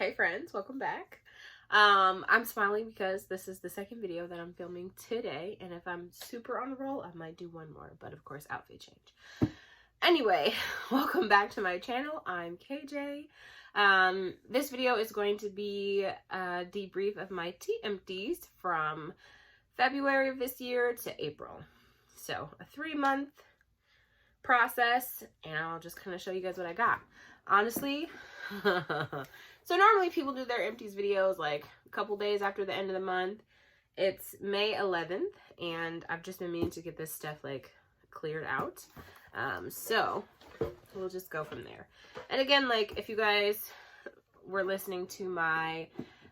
Hi friends, welcome back. I'm smiling because this is the second video that I'm filming today, and if I'm super on a roll, I might do one more, but of course outfit change. Anyway, welcome back to my channel. I'm KJ. This video is going to be a debrief of my tea empties from February of this year to April. So a 3-month process, and I'll just kind of show you guys what I got. Honestly, so normally people do their empties videos like a couple days after the end of the month. It's May 11th, and I've just been meaning to get this stuff like cleared out. So we'll just go from there. And again, like if you guys were listening to my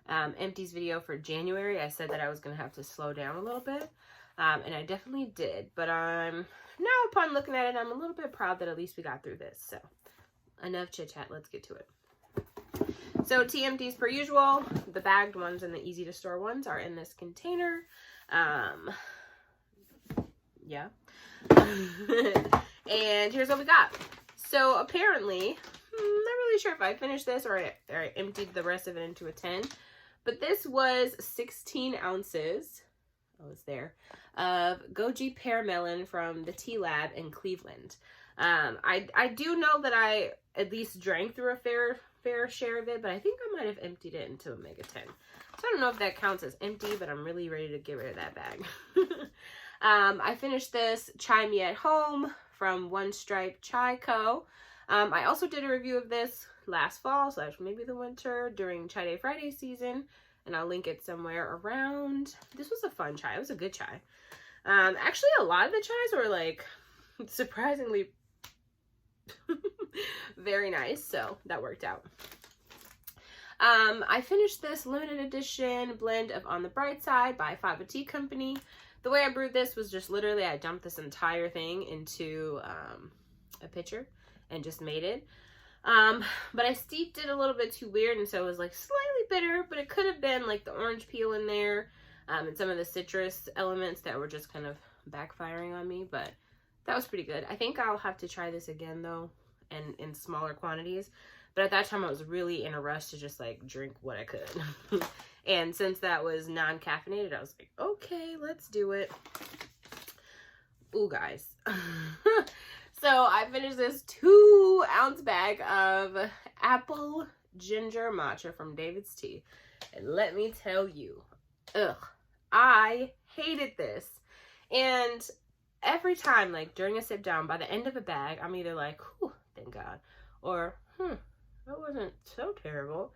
empties video for January, I said that I was going to have to slow down a little bit. And I definitely did, but now upon looking at it, I'm a little bit proud that at least we got through this. So enough chit chat, let's get to it. So tea empties per usual, the bagged ones and the easy to store ones are in this container. Yeah. And here's what we got. So apparently, I'm not really sure if I finished this or I emptied the rest of it into a tin, but this was 16 ounces. Oh, it's there. Of Goji Pear Melon from the Tea Lab in Cleveland. I do know that I at least drank through a fair share of it, but I think I might have emptied it into a Mega 10. So I don't know if that counts as empty, but I'm really ready to get rid of that bag. I finished this Chai Me at Home from One Stripe Chai Co. I also did a review of this last fall / maybe the winter during Chai Day Friday season, and I'll link it somewhere around. This was a fun chai. It was a good chai. Actually, a lot of the chais were like surprisingly very nice, so that worked out. I finished this limited edition blend of On the Bright Side by Fava Tea Company. The way I brewed this was just literally I dumped this entire thing into a pitcher and just made it. But I steeped it a little bit too weird, and so it was like slightly bitter, but it could have been like the orange peel in there, and some of the citrus elements that were just kind of backfiring on me, but that was pretty good. I think I'll have to try this again though, and in smaller quantities. But at that time I was really in a rush to just like drink what I could. And since that was non-caffeinated, I was like, okay, let's do it. Ooh, guys. So I finished this 2-ounce bag of apple ginger matcha from David's Tea. And let me tell you, I hated this. And every time, like during a sip down, by the end of a bag, I'm either like, whew, thank God, or, that wasn't so terrible.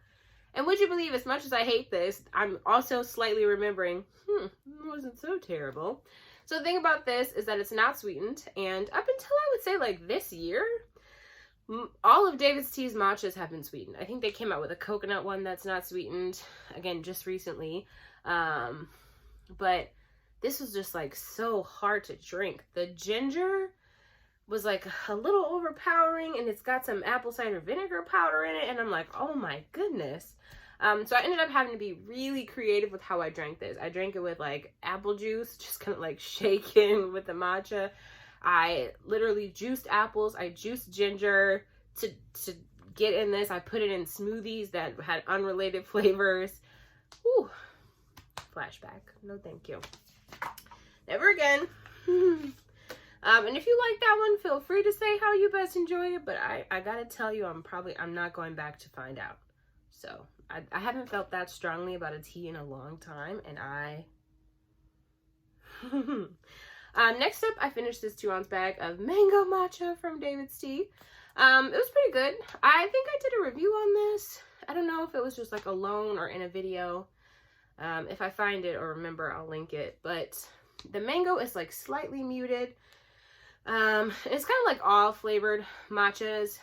And would you believe, as much as I hate this, I'm also slightly remembering, it wasn't so terrible. So the thing about this is that it's not sweetened, and up until I would say like this year, all of David's Tea's matchas have been sweetened. I think they came out with a coconut one that's not sweetened, again, just recently. But this was just like so hard to drink. The ginger was like a little overpowering, and it's got some apple cider vinegar powder in it, and I'm like, oh my goodness. So I ended up having to be really creative with how I drank this. I drank it with like apple juice, just kind of like shaken with the matcha. I literally juiced apples. I juiced ginger to get in this. I put it in smoothies that had unrelated flavors. Whew. Flashback. No thank you. Never again. And if you like that one, feel free to say how you best enjoy it, but I gotta tell you, I'm not going back to find out. So I haven't felt that strongly about a tea in a long time, and next up, I finished this 2-ounce bag of mango matcha from David's Tea. It was pretty good. I think I did a review on this. I don't know if it was just like alone or in a video. If I find it or remember, I'll link it, but the mango is like slightly muted. It's kind of like all flavored matchas.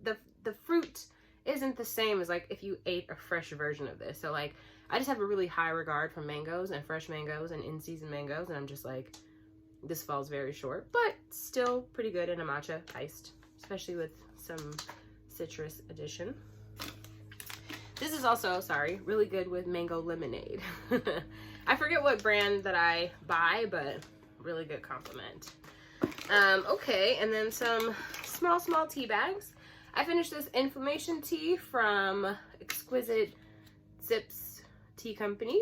The fruit isn't the same as like if you ate a fresh version of this. So like I just have a really high regard for mangoes and fresh mangoes and in-season mangoes, and I'm just like, this falls very short, but still pretty good in a matcha iced, especially with some citrus addition. This is also, really good with mango lemonade. I forget what brand that I buy, but really good compliment. Okay, and then some small tea bags. I finished this inflammation tea from Exquisite Sips Tea Company,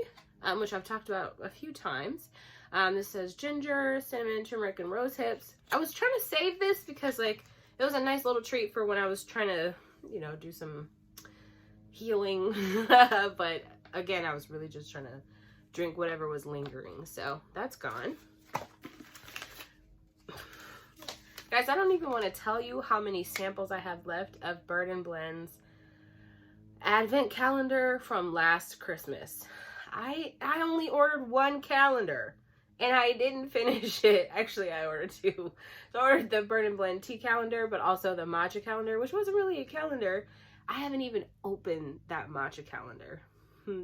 which I've talked about a few times. This says ginger, cinnamon, turmeric, and rose hips. I was trying to save this because, like, it was a nice little treat for when I was trying to, you know, do some healing. But again, I was really just trying to drink whatever was lingering. So that's gone. Guys, I don't even want to tell you how many samples I have left of Bird & Blend's advent calendar from last Christmas. I only ordered one calendar and I didn't finish it. Actually, I ordered two. So I ordered the Bird & Blend tea calendar, but also the matcha calendar, which wasn't really a calendar. I haven't even opened that matcha calendar.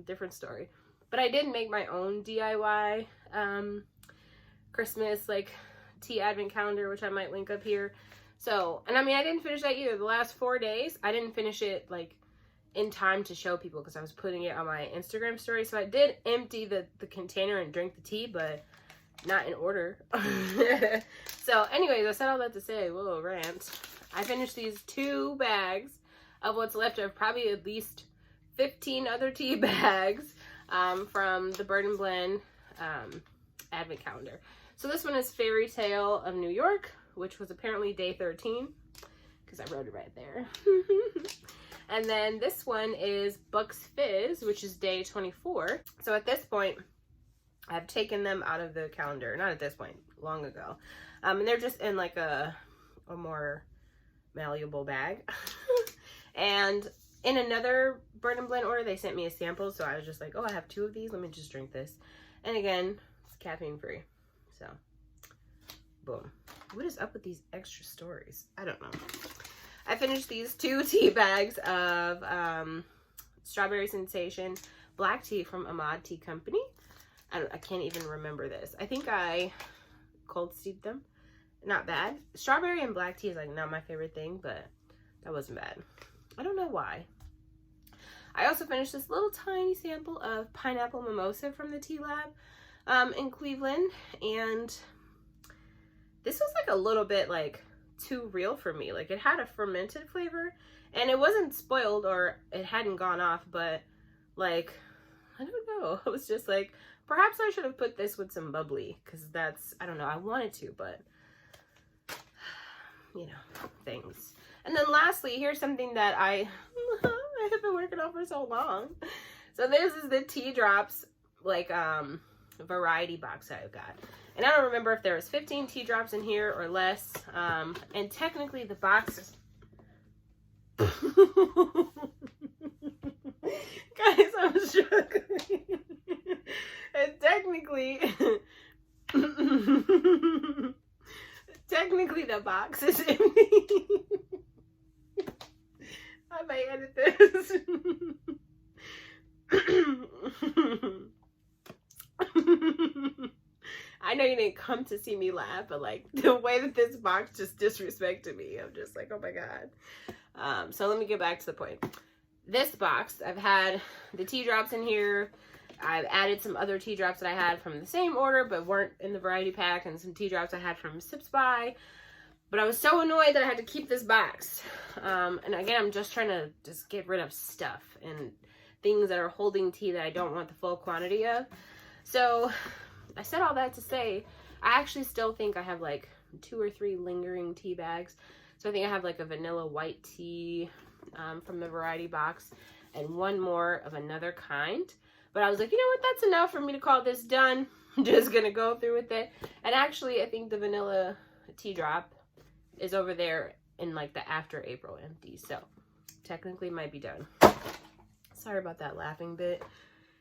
Different story. But I did make my own DIY Christmas, like, tea advent calendar, which I might link up here. So, and I mean, I didn't finish that either. The last 4 days, I didn't finish it, like, in time to show people because I was putting it on my Instagram story. So I did empty the container and drink the tea, but not in order. So anyways, I said all that to say, whoa, rant. I finished these 2 bags of what's left of probably at least 15 other tea bags from the Bird & Blend advent calendar. So this one is Fairy Tale of New York, which was apparently day 13 because I wrote it right there. And then this one is Bucks Fizz, which is day 24. So at this point, I've taken them out of the calendar. Not at this point, long ago. And they're just in like a more malleable bag. And in another Bird & Blend order, they sent me a sample. So I was just like, oh, I have 2 of these. Let me just drink this. And again, it's caffeine free. So, boom. What is up with these extra stories? I don't know. I finished these 2 tea bags of Strawberry Sensation black tea from Ahmad Tea Company. I can't even remember this. I think I cold steeped them. Not bad. Strawberry and black tea is like not my favorite thing, but that wasn't bad. I don't know why. I also finished this little tiny sample of Pineapple Mimosa from the Tea Lab in Cleveland. And this was like a little bit like too real for me. Like it had a fermented flavor and it wasn't spoiled or it hadn't gone off, but like, I don't know. I was just like, perhaps I should have put this with some bubbly because that's, I don't know, I wanted to, but you know, things. And then lastly, here's something that I have been working on for so long. So this is the Tea Drops, like, variety box I've got. And I don't remember if there was 15 tea drops in here or less. And technically the box is... Guys, I'm struggling. And technically the box is empty. I might edit this. I know you didn't come to see me laugh, but like the way that this box just disrespected me, I'm just like, oh my god. So let me get back to the point. This box, I've had the tea drops in here. I've added some other tea drops that I had from the same order but weren't in the variety pack, and some tea drops I had from Sips By. But I was so annoyed that I had to keep this box. And again, I'm just trying to just get rid of stuff and things that are holding tea that I don't want the full quantity of. So I said all that to say, I actually still think I have like 2 or 3 lingering tea bags. So I think I have like a vanilla white tea from the variety box and 1 more of another kind. But I was like, you know what, that's enough for me to call this done. I'm just gonna go through with it. And actually, I think the vanilla tea drop is over there in like the after April empties. So technically might be done. Sorry about that laughing bit.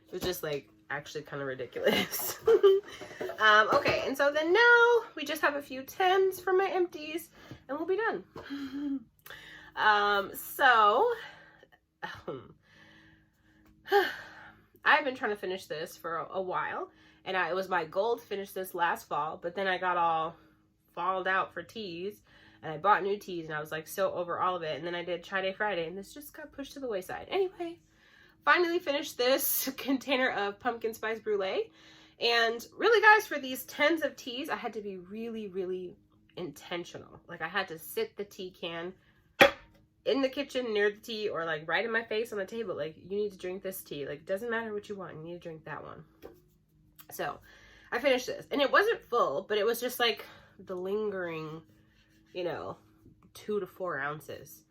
It was just like actually kind of ridiculous. Okay, and so then now we just have a few 10s for my empties and we'll be done. I've been trying to finish this for a while, and it was my goal to finish this last fall, but then I got all falled out for teas, and I bought new teas, and I was like so over all of it, and then I did Chai Day Friday, and this just got pushed to the wayside. Anyway, finally finished this container of pumpkin spice brulee, and really guys, for these 10s of teas, I had to be really, really intentional. Like I had to sit the tea can in the kitchen near the tea, or like right in my face on the table, like, you need to drink this tea. Like, it doesn't matter what you want, you need to drink that one. So I finished this, and it wasn't full, but it was just like the lingering, you know, 2 to 4 ounces.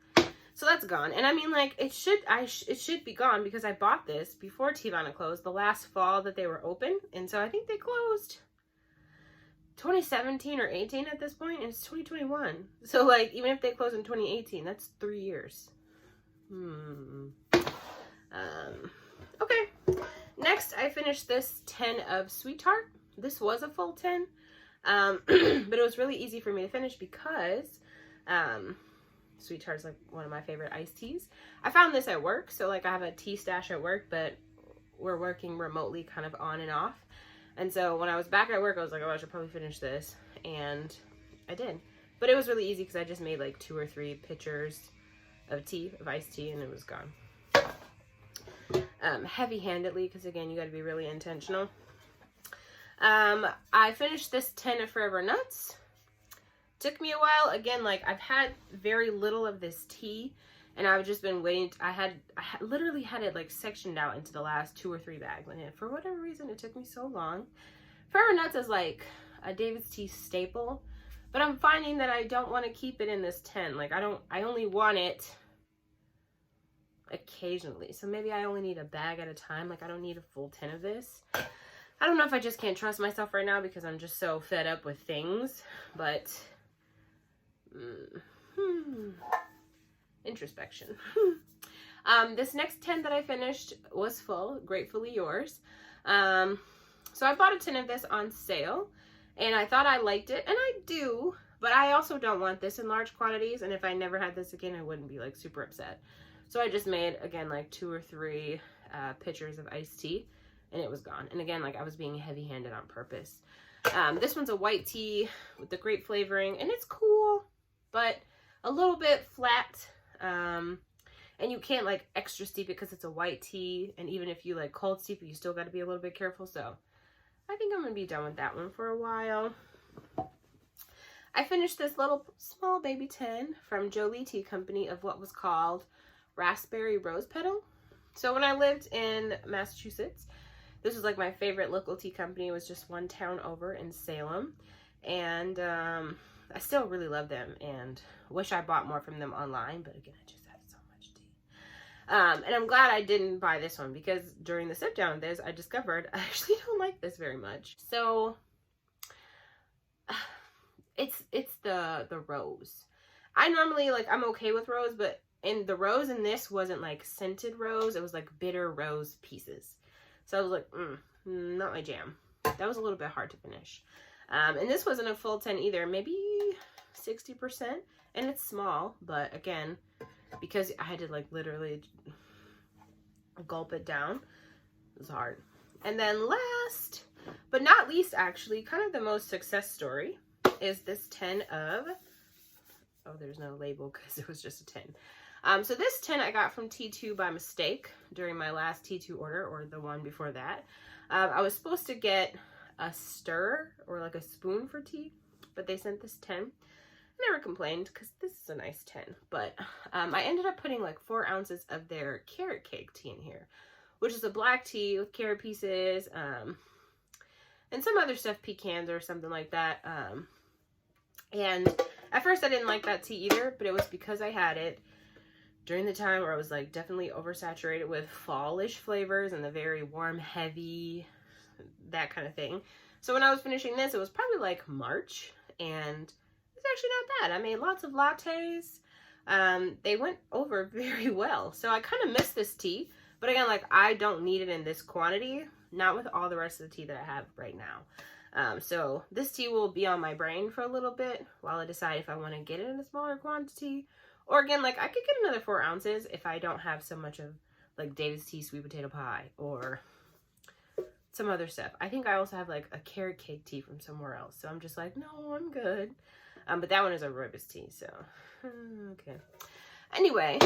So that's gone. And I mean, like, it should be gone, because I bought this before Teavana closed, the last fall that they were open. And so I think they closed 2017 or 18 at this point, and it's 2021. So, like, even if they close in 2018, that's 3 years. Okay. Next, I finished this 10 of Sweet Tart. This was a full 10, but it was really easy for me to finish because Sweet Tart is like one of my favorite iced teas. I found this at work, so like I have a tea stash at work, but we're working remotely kind of on and off. And so when I was back at work, I was like, oh, I should probably finish this. And I did. But it was really easy because I just made like 2 or 3 pitchers of tea, of iced tea, and it was gone. Heavy-handedly, because again, you got to be really intentional. I finished this 10 of Forever Nuts. Took me a while. Again, like, I've had very little of this tea, and I've just been waiting. I literally had it like sectioned out into the last 2 or 3 bags, and for whatever reason, it took me so long. Forever Nuts is like a David's Tea staple, but I'm finding that I don't want to keep it in this 10. Like, I only want it occasionally, so maybe I only need a bag at a time. Like, I don't need a full 10 of this. I don't know if I just can't trust myself right now because I'm just so fed up with things, but introspection. This next 10 that I finished was full, Gratefully Yours. So I bought a 10 of this on sale, and I thought I liked it, and I do, but I also don't want this in large quantities, and if I never had this again, I wouldn't be like super upset. So I just made, again, like 2 or 3 pitchers of iced tea, and it was gone. And again, like, I was being heavy-handed on purpose. This one's a white tea with the grape flavoring, and it's cool, but a little bit flat. And you can't like extra steep it because it's a white tea, and even if you like cold steep it, you still got to be a little bit careful. So I think I'm gonna be done with that one for a while. I finished this little small baby 10 from Jolie Tea Company of what was called Raspberry Rose Petal. So when I lived in Massachusetts, this was like my favorite local tea company. It was just one town over in Salem, and I still really love them and wish I bought more from them online, but again, I just had so much tea. And I'm glad I didn't buy this one, because during the sit down of this, I discovered I actually don't like this very much. So it's the rose. I normally, like, I'm okay with rose, but in the rose in this wasn't like scented rose. It was like bitter rose pieces. So I was like, not my jam. That was a little bit hard to finish. And this wasn't a full 10 either, maybe 60%, and it's small, but again, because I had to like literally gulp it down, it was hard. And then last but not least, actually, kind of the most success story is this 10 of, oh, there's no label because it was just a 10. So this 10 I got from T2 by mistake during my last T2 order, or the one before that. I was supposed to get a stir or like a spoon for tea, but they sent this 10. I never complained because this is a nice 10, but I ended up putting like 4 ounces of their carrot cake tea in here, which is a black tea with carrot pieces and some other stuff, pecans or something like that. And at first I didn't like that tea either, but it was because I had it during the time where I was like definitely oversaturated with fallish flavors and the very warm, heavy, that kind of thing. So when I was finishing this, it was probably like March, and it's actually not bad. I made lots of lattes. They went over very well. So I kind of miss this tea, but again, like, I don't need it in this quantity, not with all the rest of the tea that I have right now. So this tea will be on my brain for a little bit while I decide if I want to get it in a smaller quantity. Or again, like, I could get another 4 ounces if I don't have so much of like David's Tea sweet potato pie or some other stuff. I think I also have like a carrot cake tea from somewhere else. So I'm just like, no, I'm good. But that one is a rooibos tea, so okay. Anyway,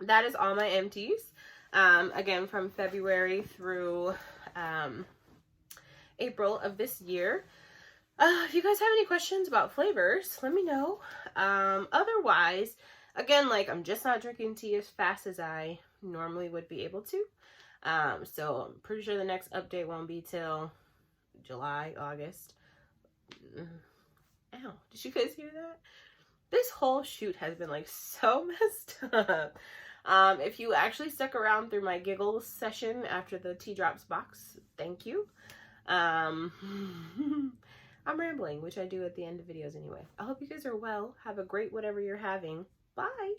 that is all my empties. Again, from February through April of this year. If you guys have any questions about flavors, let me know. Otherwise, Again, like, I'm just not drinking tea as fast as I normally would be able to. So I'm pretty sure the next update won't be till July, August. Ow, did you guys hear that? This whole shoot has been like so messed up. If you actually stuck around through my giggles session after the tea drops box, thank you. I'm rambling, which I do at the end of videos anyway. I hope you guys are well. Have a great whatever you're having. Bye.